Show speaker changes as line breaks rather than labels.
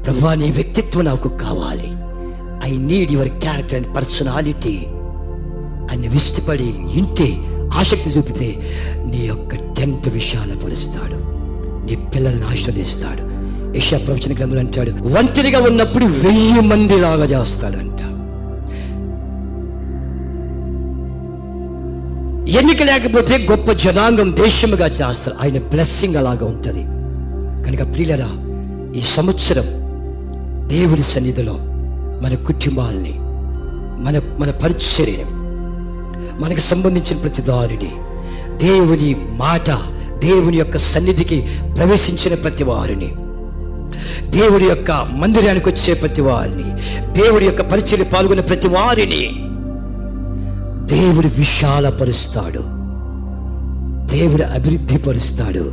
ప్రభువా, నీ వ్యక్తిత్వం నాకు కావాలి. I need your character and personality అని ఇష్టపడి ఇంటే ఆసక్తి చూపితే నీ యొక్క టెంట్ విశాలపరుస్తాడు, నీ పిల్లల్ని ఆశీర్వదిస్తాడు. యెషయా ప్రవచన గ్రంథంలో అంటాడు, ఒంటరిగా ఉన్నప్పుడు 1000 మంది లాగా చేస్తాడంట. ఎన్నిక లేకపోతే గొప్ప జనాంగం దేశముగా చేస్తారు. ఆయన బ్లెస్సింగ్ అలాగా ఉంటుంది. కనుక ప్రియులరా, ఈ సంవత్సరం దేవుడి సన్నిధిలో మన కుటుంబాలని, మన పరిచర్యని, మనకు సంబంధించిన ప్రతి దానిని, దేవుని మాట, దేవుని యొక్క సన్నిధికి ప్రవేశించిన ప్రతి వారిని, దేవుడి యొక్క మందిరానికి వచ్చే ప్రతి వారిని, దేవుడి యొక్క పరిచర్య పాల్గొనే ప్రతి వారిని దేవుడు విశాలపరుస్తాడు, దేవుడు అభివృద్ధి పరుస్తాడు.